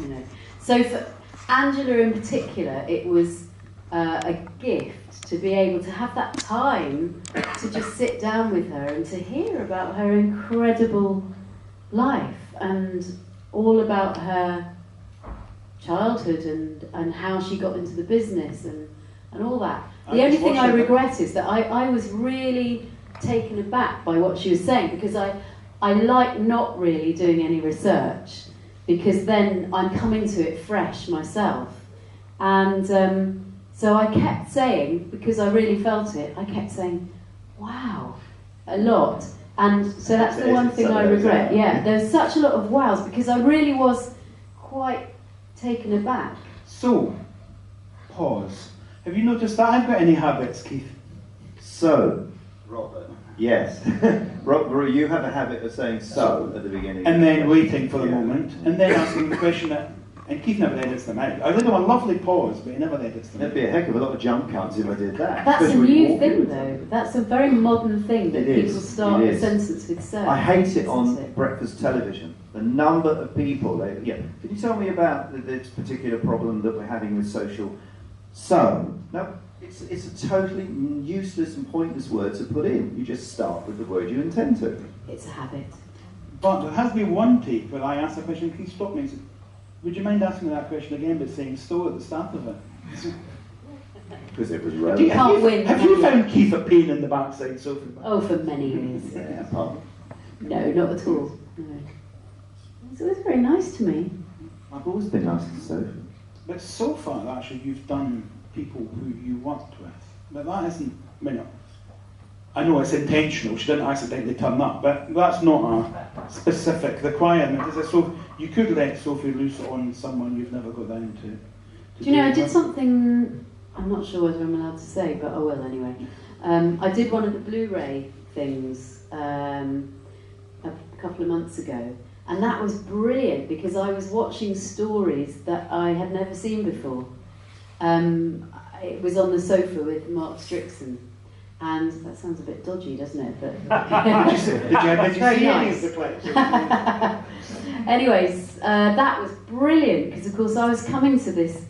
you know. So for Angela in particular, it was a gift to be able to have that time to just sit down with her and to hear about her incredible life and all about her childhood and how she got into the business and all that. The only thing I regret is that I was really taken aback by what she was saying, because I like not really doing any research, because then I'm coming to it fresh myself. And so I kept saying, because I really felt it, I kept saying, wow, a lot. And so that's the one thing I regret. Yeah, there's such a lot of wows, because I really was quite taken aback. So, pause. Have you noticed that I've got any habits, Keith? So, Robert. yes. Robert, you have a habit of saying so at the beginning. And then waiting for the moment, and then asking the question that, and Keith never edits them out. I give him a lovely pause, but he never edits them out. There'd be a heck of a lot of jump cuts if I did that. That's a new thing, though. That's a very modern thing that people start a sentence with so. I hate it on breakfast television. The number of people. Can you tell me about this particular problem that we're having with social? So, no, it's a totally useless and pointless word to put in. You just start with the word you intend to. It's a habit. But there has been one take where I asked the question, Keith stopped me and said, would you mind asking that question again, but saying so at the start of it? Because it was relevant. Have you found Keith a pain in the backside, Sophie? Oh, for many years. Yeah, no, not at all. No. It's always very nice to me. I've always been nice to Sophie. But so far, actually, you've done people who you worked with. But that isn't, I know it's intentional, she didn't accidentally turn up, but that's not a specific requirement, is it? So you could let Sophie loose on someone you've never got down to. Do you know, I did something, I'm not sure whether I'm allowed to say, but I will anyway. I did one of the Blu-ray things a couple of months ago, and that was brilliant because I was watching stories that I had never seen before. It was on the sofa with Mark Strickson, and that sounds a bit dodgy, doesn't it? But did you see any of the collection? Anyways, that was brilliant because, of course, I was coming to this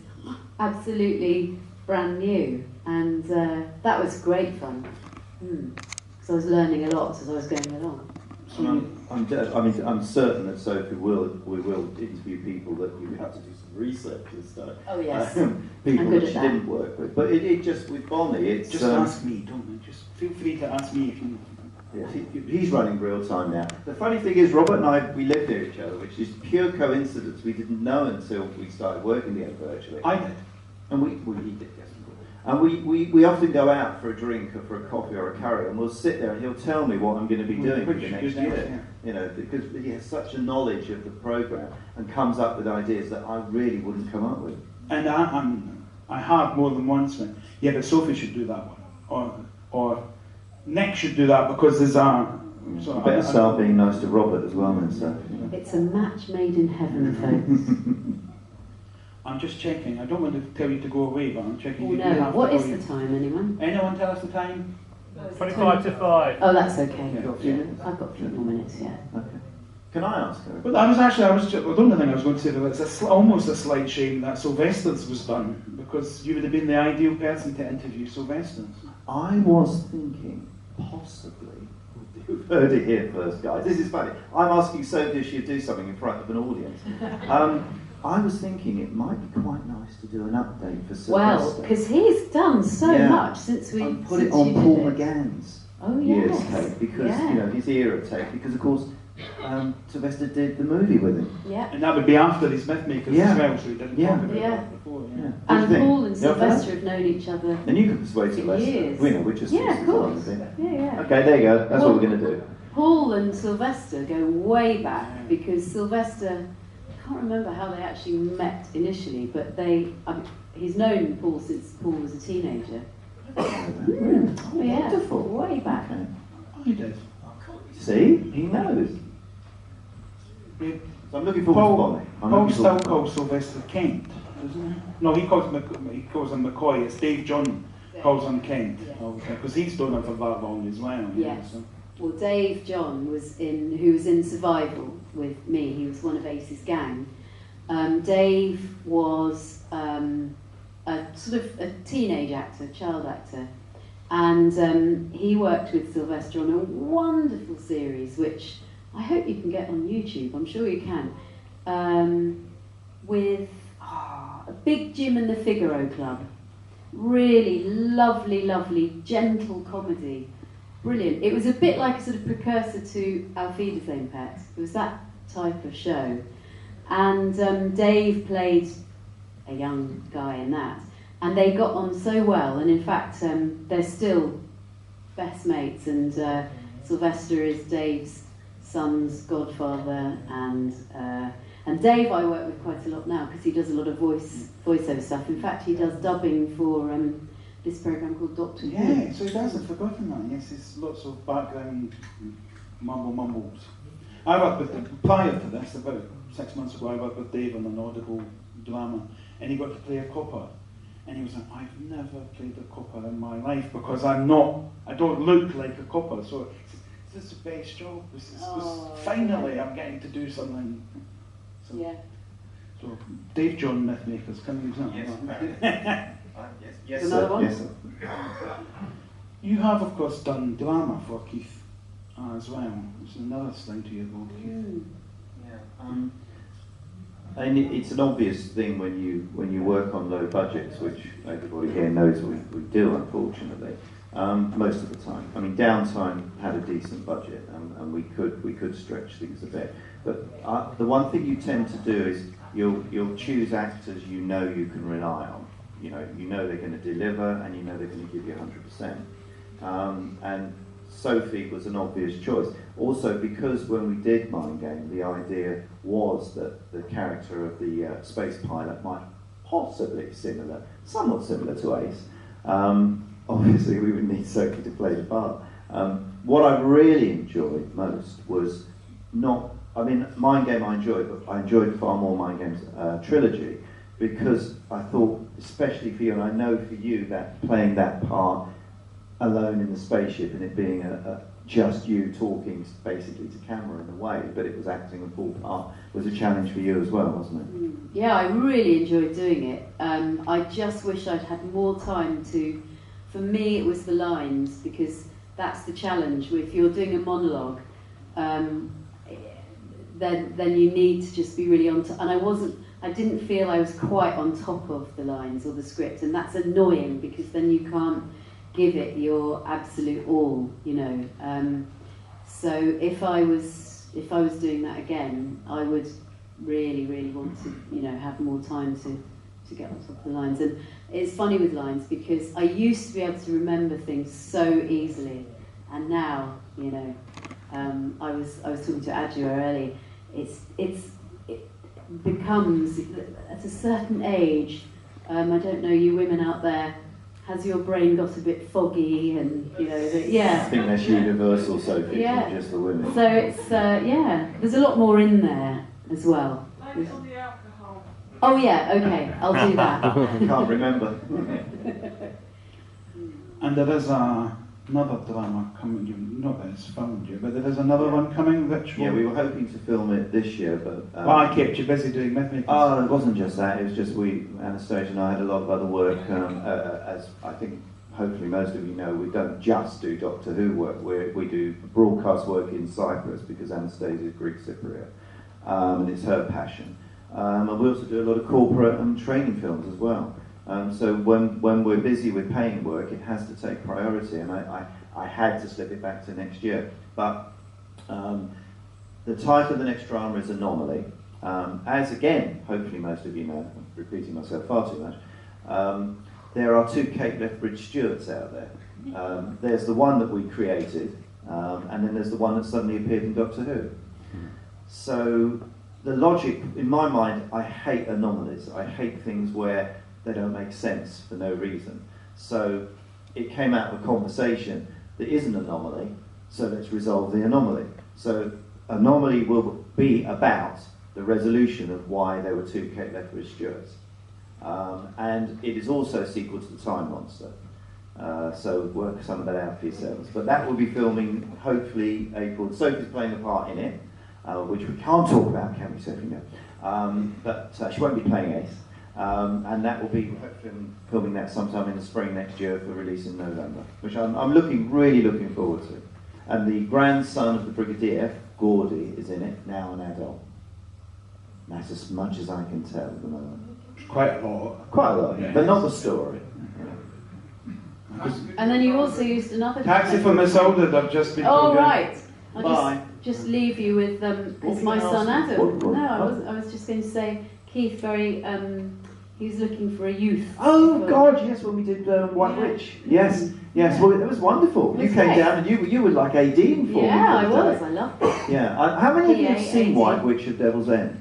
absolutely brand new, and that was great fun. Because I was learning a lot as I was going along. I'm certain that Sophie we will interview people that you have to do some research and stuff. Oh yes, people that she didn't work with. But it just with Bonnie, it's just ask me, don't you? Just feel free to ask me if you. Yeah, he's running real time now. The funny thing is, Robert and I, we lived near each other, which is pure coincidence. We didn't know until we started working together virtually. I did, and he did. Yes. And we often go out for a drink or for a coffee or a curry, and we'll sit there and he'll tell me what I'm going to be doing for the next year. You know, because he has such a knowledge of the programme and comes up with ideas that I really wouldn't come up with. And I have more than once went, yeah, but Sophie should do that one, or Nick should do that because there's a. So you better start being nice to Robert as well, then, Sophie. It's a match made in heaven, folks. I'm just checking. I don't want to tell you to go away, but I'm checking. Oh no, what is the time, anyone? Anyone tell us the time? 25 to 5. Oh, that's okay. You've got a few minutes? I've got a few more minutes, yeah. Okay. Can I ask her? Well, I the only thing I was going to say, that it's almost a slight shame that Sylvester's was done, because you would have been the ideal person to interview Sylvester's. I was thinking, possibly, you've heard it here first, guys. This is funny. I'm asking Sophie if she'd do something in front of an audience. I was thinking it might be quite nice to do an update for Sylvester. Well, because he's done so much since we put it on Paul McGann's year's yes. tape, because his era tape, because of course Sylvester did the movie with him. Yeah. And that would be after his Mythmakers as well, so he didn't talk about that before. Yeah. And Paul and Sylvester have known each other. And you can persuade Sylvester. Years. We know, we just of course. Yeah. Okay, there you go. That's what we're going to do. Paul and Sylvester go way back because Sylvester. I can't remember how they actually met initially, but he's known Paul since Paul was a teenager. Wonderful. Way back. Okay. Oh, he did. See? He knows. Yeah. So I'm looking forward to Bonnie. Paul still calls Sylvester Kent, doesn't he? No, he calls him McCoy. It's Dave John calls him Kent. Because he's known him for that long as well. Yes. Well, Dave John who was in Survival with me. He was one of Ace's gang, Dave was a sort of a teenage actor, child actor, and he worked with Sylvester on a wonderful series, which I hope you can get on YouTube. I'm sure you can. With a big Jim and the Figaro Club. Really lovely, lovely, gentle comedy. Brilliant. It was a bit like a sort of precursor to Auf Wiedersehen, Pet. It was that type of show. And Dave played a young guy in that. And they got on so well. And in fact, they're still best mates. And Sylvester is Dave's son's godfather. And Dave I work with quite a lot now because he does a lot of voiceover stuff. In fact, he does dubbing for this programme called Doctor Who. Yeah, so he hasn't forgotten that. Yes, there's lots of background mumbles. I worked with, prior to this, about 6 months ago, I worked with Dave on an audible drama, and he got to play a copper. And he was like, I've never played a copper in my life because I don't look like a copper. So this is the best job. Finally, I'm getting to do something. So, yeah. So, Dave John Mythmakers, can you use that? Yes, yes, Another sir. one? Yes, sir. You have, of course, done drama for Keith as well. It's another thing to your book, Keith. Yeah. And it's an obvious thing when you work on low budgets, which everybody here knows we do, unfortunately. Most of the time. I mean, Downtime had a decent budget, and we could stretch things a bit. But the one thing you tend to do is you'll choose actors you know you can rely on. You know they're going to deliver, and you know they're going to give you 100%. And Sophie was an obvious choice. Also, because when we did Mind Game, the idea was that the character of the space pilot might possibly somewhat similar to Ace. Obviously, we would need Sophie to play the part. What I really enjoyed most was Mind Game I enjoyed, but I enjoyed far more Mind Game's trilogy, because I thought, especially for you, and I know for you, that playing that part alone in the spaceship and it being just you talking basically to camera in a way, but it was acting a full part, was a challenge for you as well, wasn't it? Yeah, I really enjoyed doing it. I just wish I'd had more time to. For me, it was the lines, because that's the challenge. If you're doing a monologue, then you need to just be really on top. And I didn't feel I was quite on top of the lines or the script, and that's annoying because then you can't give it your absolute all, So if I was doing that again, I would really, really want to, have more time to get on top of the lines. And it's funny with lines because I used to be able to remember things so easily, and now, I was talking to Adjua earlier. It becomes at a certain age. I don't know, you women out there, has your brain got a bit foggy and yeah. I think that's universal, Sophie, Yeah. not just the women. So it's there's a lot more in there as well. Blame on the alcohol. Oh yeah, okay, I'll do that. Can't remember. And there is another drama coming, not that it's filmed you, but there is another one coming which Yeah, we were hoping to film it this year, but... well, I kept you busy doing Mythmakers. Oh, it wasn't just that, it was just Anastasia and I had a lot of other work, as I think hopefully most of you know, we don't just do Doctor Who work, we do broadcast work in Cyprus, because Anastasia is Greek Cypriot, and it's her passion. And we also do a lot of corporate and training films as well. So when we're busy with paying work, it has to take priority, and I had to slip it back to next year. But the title of the next drama is Anomaly. As again, hopefully most of you know, I'm repeating myself far too much, there are two Kate Lethbridge Stewarts out there. There's the one that we created, and then there's the one that suddenly appeared in Doctor Who. So the logic, in my mind, I hate anomalies. I hate things where they don't make sense for no reason. So it came out of a conversation that is an anomaly, so let's resolve the anomaly. So Anomaly will be about the resolution of why there were two Kate Lethbridge Stewarts. And it is also a sequel to The Time Monster. So work some of that out for yourselves. But that will be filming hopefully April. Sophie's playing a part in it, which we can't talk about, can we, Sophie? No. But she won't be playing Ace. And that will be filming that sometime in the spring next year for release in November, which I'm really looking forward to. And the grandson of the Brigadier, Gordy, is in it, now an adult. That's as much as I can tell at the moment. Quite a lot. Quite a lot, yeah. But not the story. And then you also used another... Taxi for Miss Aldred, I've just been told. Right. I'll Bye. just leave you with it's my son Adam. What? No, I was just going to say, Keith he's looking for a youth. Oh God, yes, when we did White Yeah. Witch. Yes. Yeah. Well, it was wonderful. It You was came great. down and you were like ADing for me. Yeah, I for the was. day. I loved it. Yeah. How many of you have seen PA-AD. White Witch at Devil's End?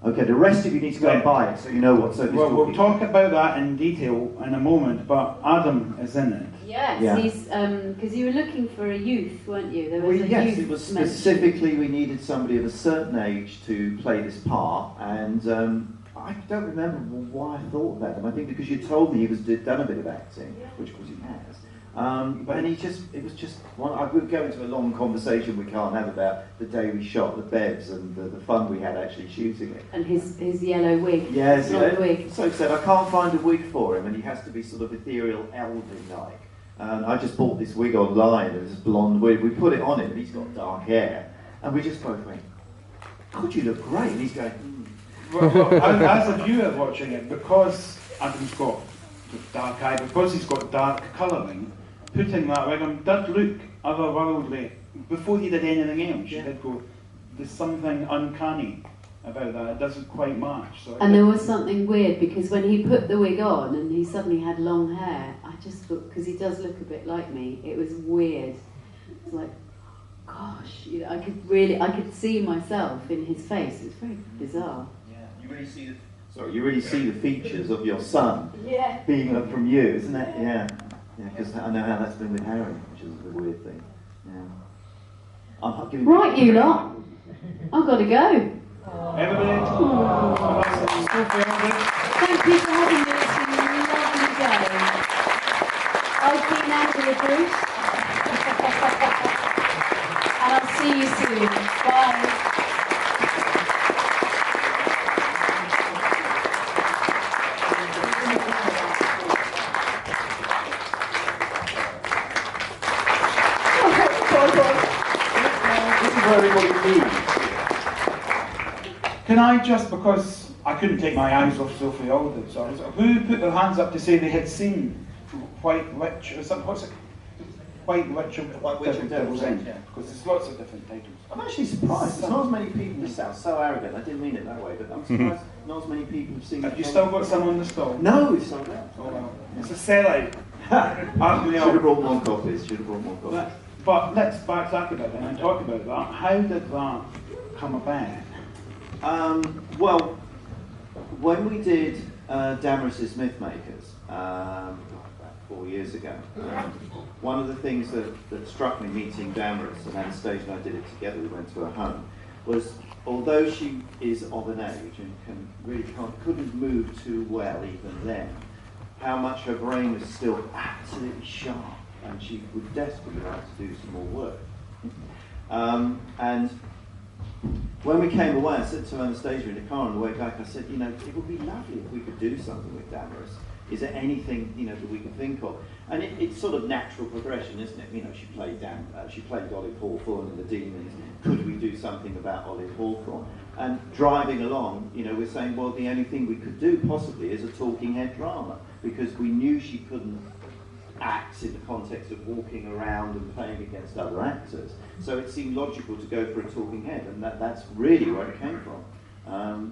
Okay, the rest of you need to go and buy it so you know what Sophie's Well, we'll talking talk about that in detail in a moment, but Adam is in it. Yes, Yeah. he's because you were looking for a youth, weren't you? There was a Yes, youth it was mentioned. specifically we needed somebody of a certain age to play this part, and I don't remember why I thought about him. I think because you told me he was done a bit of acting, which of course he has. And it was just one. I would go into a long conversation we can't have about the day we shot the bevs and the fun we had actually shooting it. And his yellow wig. Yes, blonde wig. So said I can't find a wig for him, and he has to be sort of ethereal Aldred-like. And I just bought this wig online, and this blonde wig. We put it on him, and he's got dark hair, and we just both went, "God, you look great." And he's going, Well, as a viewer watching it, because Adam's got dark eye, because he's got dark colouring, putting that wig on did look otherworldly. Before he did anything else, you did go, there's something uncanny about that. It doesn't quite match. So And there was something weird because when he put the wig on and he suddenly had long hair, I just thought, because he does look a bit like me, it was weird. It's like, gosh, I could see myself in his face. It's very bizarre. "Yeah, you really see the features of your son Yeah. being from you, isn't it? Yeah, because I know how that's been with Harry, which is a weird thing. Yeah. I'm not giving Right, you lot. I've got to go. everybody, Sophie Aldred. Thank you for having me. It's been a lovely day. I've been Angela Bruce. And I'll see you soon. Bye. This is where everybody leaves. Can I just, because I couldn't take my eyes off Sophie Aldred, so I was, who put their hands up to say they had seen White Witch, or something, what's it? White Witch of Devil's End, yeah. because there's lots of different titles. I'm actually surprised. There's not as many people. This sounds so arrogant. I didn't mean it that way, but I'm surprised not as many people have seen. Have you still got some on the stall? No, it's sold out. Oh well, it's a sellout. Should have brought more copies. Should have brought more copies. But let's backtrack a bit and talk about that. How did that come about? Well, when we did Damaris's Mythmakers about 4 years ago, one of the things that struck me meeting Damaris, and Anastasia and I did it together, we went to her home, was although she is of an age and couldn't move too well even then, how much her brain was still absolutely sharp, and she would desperately like to do some more work. And when we came away, I said to Anastasia in the car on the way back, I said, it would be lovely if we could do something with Damaris. Is there anything, that we could think of? And it's sort of natural progression, isn't it? She played Olive Hawthorne in The Demons. Could we do something about Olive Hawthorne? And driving along, we're saying, well, the only thing we could do possibly is a talking head drama, because we knew she couldn't act in the context of walking around and playing against other actors. So it seemed logical to go for a talking head, and that's really where it came from.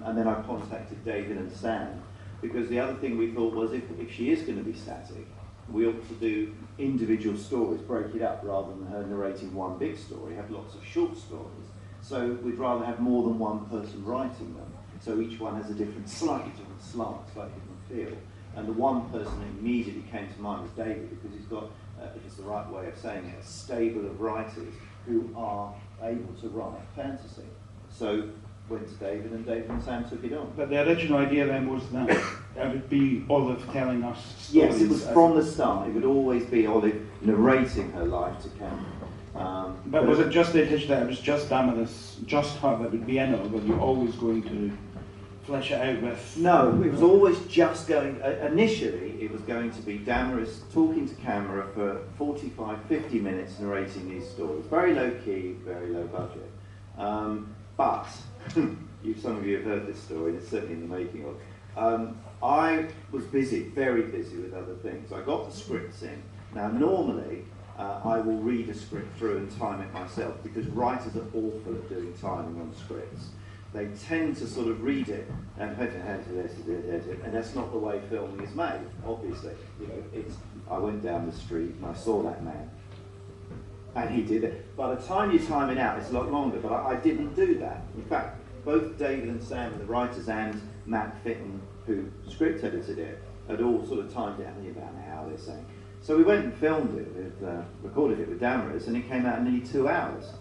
And then I contacted David and Sam, because the other thing we thought was if she is going to be static, we ought to do individual stories, break it up, rather than her narrating one big story, have lots of short stories. So we'd rather have more than one person writing them, so each one has a slightly different slant, slightly different feel. And the one person that immediately came to mind was David, because he's got, if it's the right way of saying it, a stable of writers who are able to write fantasy. So went to David, and David and Sam took it on. But the original idea then was that it would be Olive telling us stories. Yes, it was from the start. It would always be Olive narrating her life to Cam. But was it just the intention that it was just Damaris, just her that would be in it, or were you always going to flesh it out with? No, it was always just going, initially it was going to be Damaris talking to camera for 45, 50 minutes narrating these stories. Very low key, very low budget. But, some of you have heard this story, and it's certainly in the making of. I was busy, very busy with other things. I got the scripts in. Now normally, I will read a script through and time it myself, because writers are awful at doing timing on scripts. They tend to sort of read it and that's not the way filming is made, obviously. You know, I went down the street and I saw that man. And he did it. By the time you time it out, it's a lot longer, but I didn't do that. In fact, both David and Sam, the writers, and Matt Fitton, who script edited it, had all sort of timed it only about an hour, they're saying. So we went and filmed it, recorded it with Damaris, and it came out in nearly 2 hours.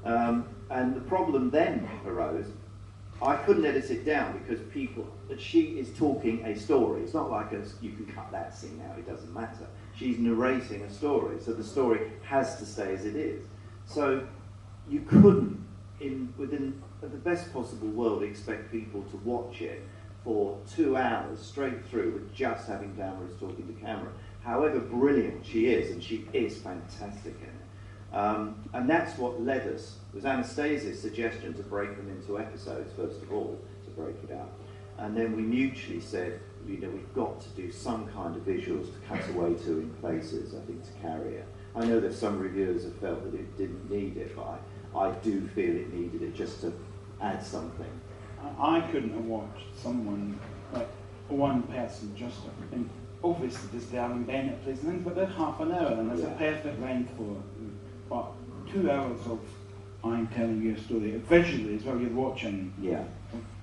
And the problem then arose, I couldn't edit it down because she is talking a story. It's not like you can cut that scene out, it doesn't matter. She's narrating a story, so the story has to stay as it is. So you couldn't, within the best possible world, expect people to watch it for 2 hours straight through with just having Damaris talking to camera. However brilliant she is, and she is fantastic in it. And that's what led us. It was Anastasia's suggestion to break them into episodes, first of all, to break it up. And then we mutually said, you know, we've got to do some kind of visuals to cut away to in places, I think, to carry it. I know that some reviewers have felt that it didn't need it, but I do feel it needed it just to add something. I couldn't have watched someone, like one person, just, I mean, obviously there's the Alan Bennett plays things, but they're half an hour, and there's a perfect length for it. But 2 hours of I'm telling you a story, visually as well, you're watching. Yeah,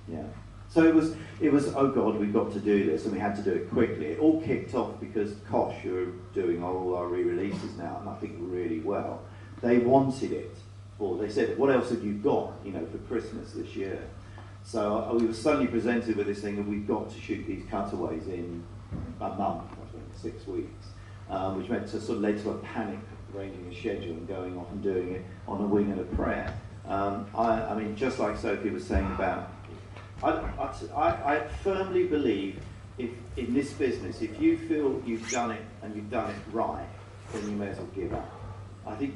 yeah. So it was, oh God, we've got to do this, and we had to do it quickly. It all kicked off because Kosh, who are doing all our re-releases now, and I think really well, they wanted it. They said, what else have you got, you know, for Christmas this year? So we were suddenly presented with this thing that we've got to shoot these cutaways in a month, I think, 6 weeks, which meant to sort of led to a panic arranging a schedule and going off and doing it on a wing and a prayer. I mean, just like Sophie was saying about, I firmly believe if in this business, if you feel you've done it and you've done it right, then you may as well give up. I think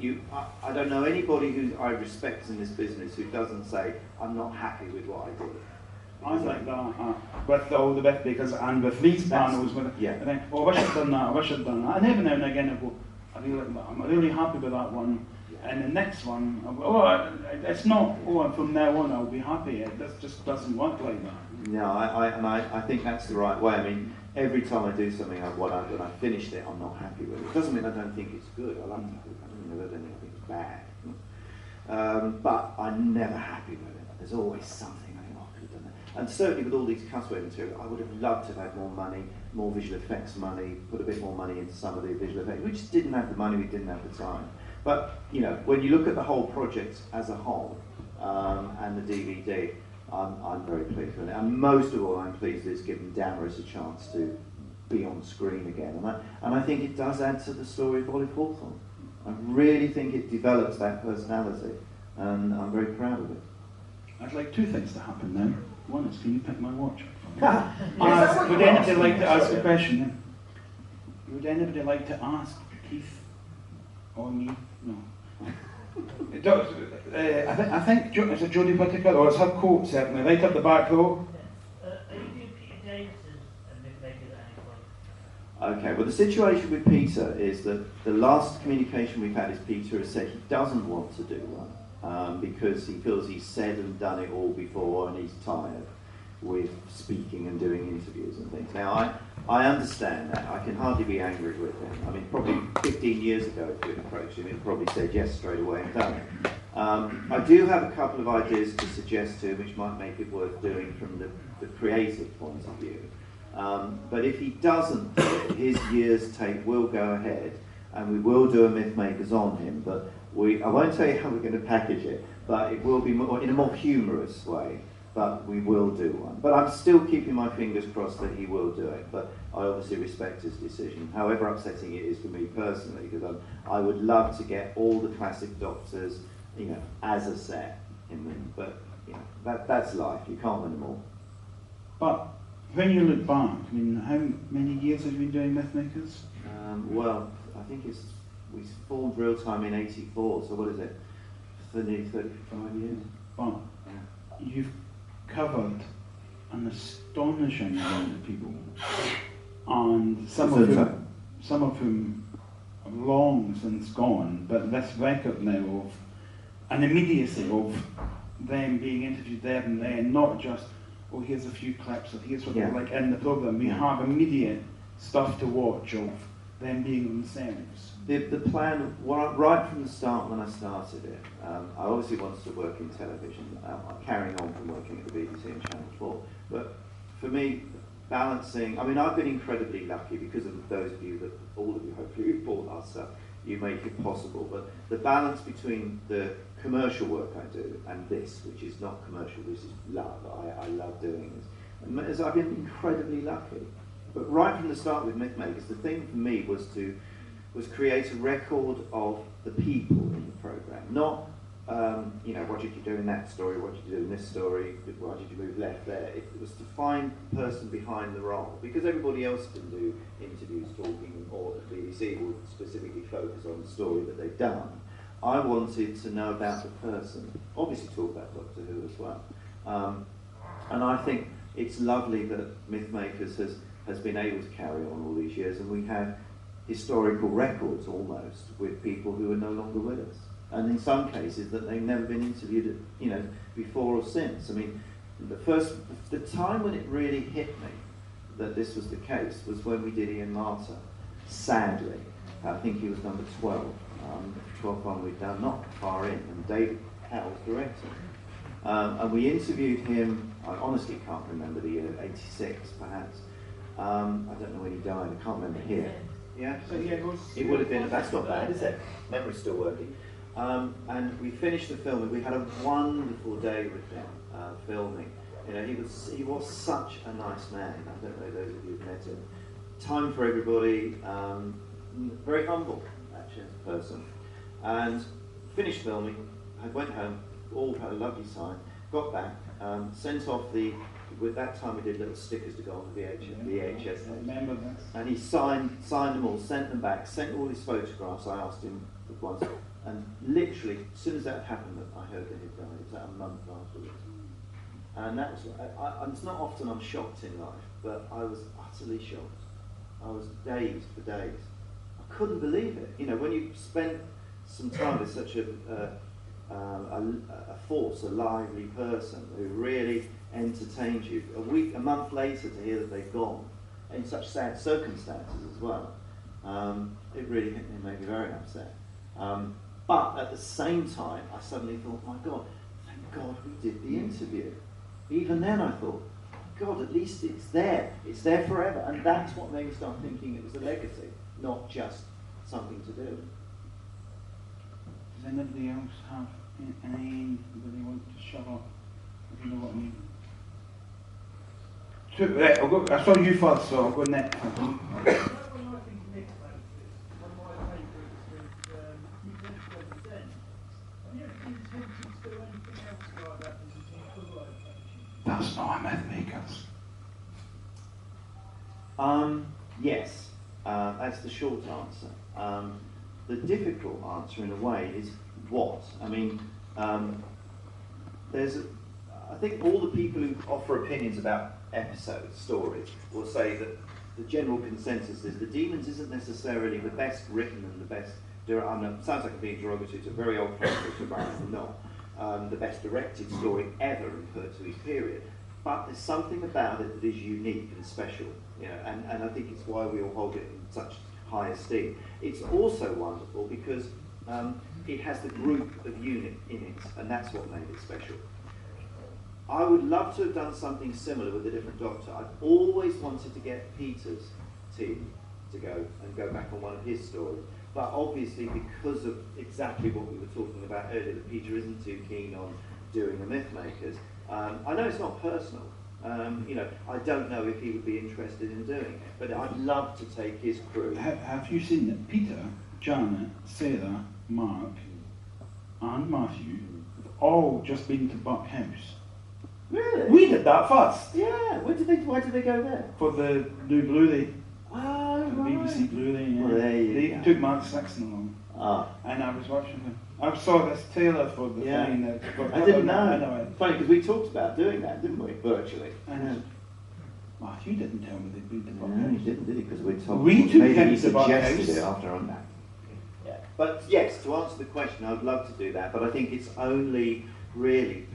I don't know anybody who I respect in this business who doesn't say, I'm not happy with what I did. I like that, with all the bit, and with these panels, and then, oh, I wish I'd done that, I wish I'd done that. And every now and again I go, I'm really happy with that one. And the next one, it's not, from now on I'll be happy. It just doesn't work like that. No, I think that's the right way. I mean, every time I do something, when I finished it, I'm not happy with it. It doesn't mean I don't think it's good. I don't think it's bad. But I'm never happy with it. There's always something I could have done that. And certainly with all these cutaway material, I would have loved to have had more money, more visual effects money, put a bit more money into some of the visual effects. We just didn't have the money, we didn't have the time. But, you know, when you look at the whole project as a whole, and the DVD, I'm very pleased with it. And most of all, I'm pleased it's given Damaris a chance to be on screen again. And I think it does add to the story of Olive Hawthorne. I really think it develops that personality, and I'm very proud of it. I'd like two things to happen now. One is, can you pick my watch? Would anybody like to ask a question? Would anybody like to ask Keith or me? No. I think is it Jodie Whittaker, or it's her coat certainly, right up the back row. Are you doing Peter Davis's and Nick Baker at any point? Okay, well the situation with Peter is that the last communication we've had is Peter has said he doesn't want to do one because he feels he's said and done it all before and he's tired with speaking and doing interviews and things. Now I understand that. I can hardly be angry with him. I mean, probably 15 years ago if we'd approached him, he'd probably said yes straight away and done it. I do have a couple of ideas to suggest to him which might make it worth doing from the creative point of view. But if he doesn't do it, his year's tape will go ahead and we will do a Mythmakers on him, but I won't tell you how we're going to package it, but it will be more, in a more humorous way, but we will do one. But I'm still keeping my fingers crossed that he will do it, but I obviously respect his decision, however upsetting it is for me personally, because I would love to get all the classic Doctors, you know, as a set in them, but you know, that's life, you can't win them all. But when you look back, I mean, how many years have you been doing Mythmakers? Well, I think we formed real time in '84, so what is it? For nearly 35 years. But you've covered an astonishing amount of people, and some of whom are long since gone, but this record now of an immediacy of them being interviewed there and then, not just, oh, here's a few clips, or here's what they're like in the programme. We have immediate stuff to watch of them being themselves. The plan, right from the start when I started it, I obviously wanted to work in television, carrying on from working at the BBC and Channel 4. But for me, balancing, I mean, I've been incredibly lucky because of those of you that, all of you hopefully who've bought our stuff, you make it possible. But the balance between the commercial work I do and this, which is not commercial, this is love, I love doing this. And I've been incredibly lucky. But right from the start with Mythmakers, the thing for me was create a record of the people in the programme. Not, what did you do in that story, what did you do in this story, why did you move left there? It was to find the person behind the role. Because everybody else can do interviews, talking, or the BBC will specifically focus on the story that they've done. I wanted to know about the person. Obviously talk about Doctor Who as well. And I think it's lovely that Mythmakers has been able to carry on all these years, and we have historical records almost with people who are no longer with us, and in some cases that they've never been interviewed, before or since. I mean, the time when it really hit me that this was the case was when we did Ian Marter. Sadly, I think he was number 12, 12th one we'd done, not far in, and David Howell's directing. And we interviewed him. I honestly can't remember the year, 86 perhaps. I don't know when he died. I can't remember here. Yeah, so it would have been. That's not bad, is it? Memory's still working. And we finished the film, and we had a wonderful day with him filming. He was such a nice man. I don't know those of you who've met him. Time for everybody. Very humble, actually, as a person. And finished filming. I went home. All had a lovely time. Got back. Sent off the. With that time we did little stickers to go on the VHS. I remember this. And he signed them all, sent them back, sent all his photographs. I asked him once, and literally, as soon as that happened, I heard that he'd died. It was about a month afterwards. And that was, it's not often I'm shocked in life, but I was utterly shocked. I was dazed for days. I couldn't believe it. When you spend some time with such a force, a lively person who really entertains you. A month later to hear that they've gone in such sad circumstances as well, it really hit me and made me very upset. But at the same time, I suddenly thought, my God, thank God we did the interview. Even then I thought, God, at least it's there forever. And that's what made me start thinking it was a legacy, not just something to do. Does anybody else have anybody want to shut up? If you know what I mean. Right, I saw you first, so I'll go next. That's not a Mythmakers. Yes, that's the short answer. The difficult answer, in a way, is what? I mean, I think all the people who offer opinions about episodes, stories, will say that the general consensus is The Demons isn't necessarily the best written and the best. Sounds like I'm being derogatory to a very old project, but I'm not. The best directed story ever in Pertwee's period. But there's something about it that is unique and special, and I think it's why we all hold it in such high esteem. It's also wonderful because it has the group of unit in it, and that's what made it special. I would love to have done something similar with a different Doctor. I've always wanted to get Peter's team to go back on one of his stories. But obviously, because of exactly what we were talking about earlier, that Peter isn't too keen on doing the Mythmakers. I know it's not personal. I don't know if he would be interested in doing it, but I'd love to take his crew. Have you seen that Peter, Janet, Sarah, Mark, and Matthew have all just been to Buck House? Really? We did that first Yeah. Why did they go there? for the new Blu-ray, Oh, the BBC Blu-ray. Yeah. Well, there you They go. took Mark Sexton along, Ah. and I was watching them. I saw this trailer for the Yeah. thing. I didn't know. I know it. Funny, because we talked about doing that, didn't we? Virtually. And well, you didn't tell me they'd been to No, Buckhouse. you didn't, did he? Because we told We took maybe him he to Buckhouse. suggested it after I'm back. Yeah. But yes, to answer the question, I'd love to do that, but I think it's only really,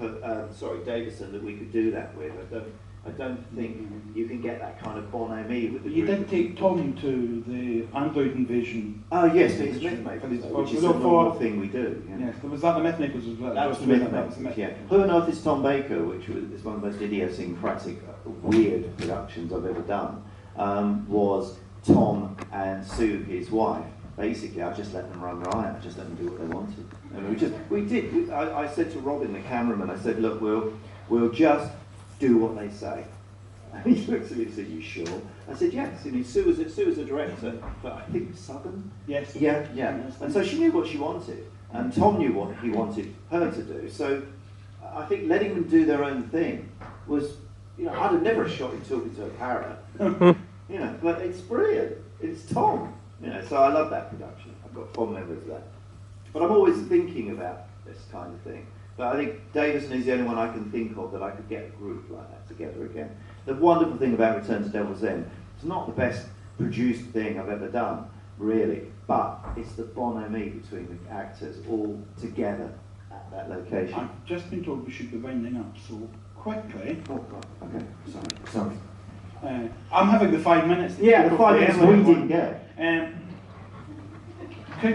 Davison, that we could do that with. I don't think you can get that kind of bonhomie with the You group did of take people. Tom to the Android invasion. Oh yes, for his Mythmakers, For his- which is for- a normal thing we do. Yeah. Yes, was that the Mythmakers as well? That was Just the that was the Mythmakers, yeah. Mythmakers. Who on Earth is Tom Baker, which is one of the most idiosyncratic, weird productions I've ever done, was Tom and Sue, his wife. Basically, I just let them run riot. I just let them do what they wanted. And I said to Robin, the cameraman, I said, look, we'll just do what they say. And he looked at me and said, you sure? I said, yes. I mean, Sue was a director, but I think Southern? Yes. Yeah. And so she knew what she wanted, and Tom knew what he wanted her to do. So I think letting them do their own thing was, I'd have never shot him talking to a parrot. But it's brilliant. It's Tom. So I love that production. I've got fond memories of that. But I'm always thinking about this kind of thing. But I think Davison is the only one I can think of that I could get a group like that together again. The wonderful thing about Return to Devil's End, it's not the best produced thing I've ever done, really, but it's the bonhomie between the actors all together at that location. I've just been told we should be winding up, so quickly. Oh, right. Okay, sorry. I'm having the 5 minutes. Yeah, the 5 minutes we didn't get.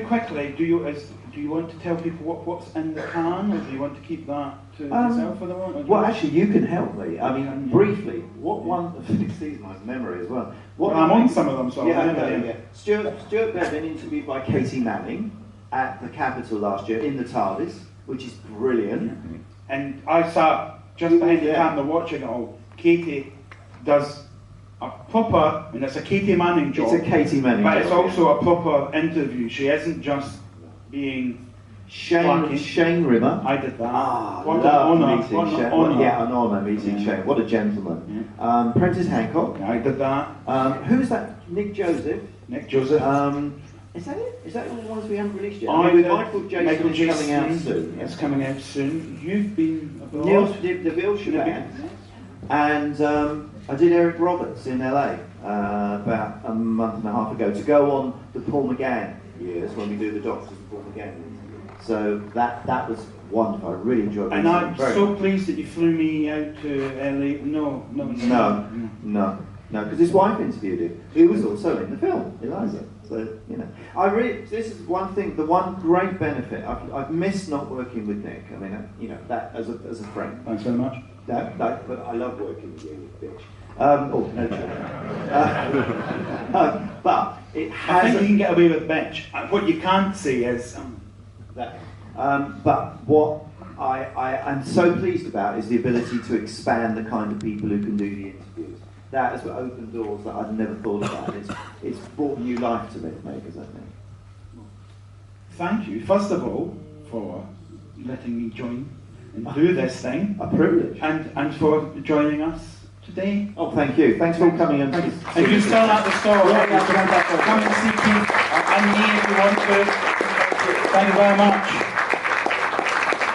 Quickly, do you want to tell people what's in the can, or do you want to keep that to yourself for the moment? Well, actually, you can help me. I mean, briefly, what one sees my memory as well. I'm on some of them, so yeah, I'll okay, remember. yeah. Stuart Bevan interviewed by Katie Manning at the Capitol last year in the TARDIS, which is brilliant. And I sat just behind the camera watching it all. Katie does a proper, and it's a Katie Manning job. It's a Katie Manning but job, it's also a proper interview. She isn't just being Shane Rimmer. I did that. What an honour meeting Shane. Yeah, an honour meeting Shane. What a gentleman. Yeah. Prentice Hancock. I did that. Who's that? Nick Joseph. Nick Joseph. Is that it? Is that all the ones we haven't released yet? I With did. Michael Jason Michael is Jason coming out soon. It's coming out soon. You've been abroad. Neil DeVille Shaban. And I did Eric Roberts in LA about a month and a half ago to go on the Paul McGann years when we do the Doctors and Paul McGann. So that was wonderful. I really enjoyed it. And I'm so pleased that you flew me out to LA. No. No, because his wife interviewed him, who was also in the film, Eliza. So, this is one thing, the one great benefit. I've missed not working with Nick. I mean, that as a friend. Thanks very much. But I love working with you, bitch. No joke. But it has. I think you can get away with bitch. What you can't say is. That. But what I am so pleased about is the ability to expand the kind of people who can do the interviews. That has opened doors that I'd never thought about. It's brought new life to Mythmakers, I think. Thank you, first of all, for letting me join and do this thing. A privilege. And for joining us today. Oh, thank you. Thanks for coming and Thank you. If you're still at the store, come and see Keith and me if you want to. Thank you very much.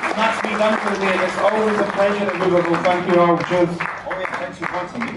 And that's me done for the day. It's always a pleasure at Whooverville. Thank you all. Cheers. Oh, yeah, thanks for inviting me.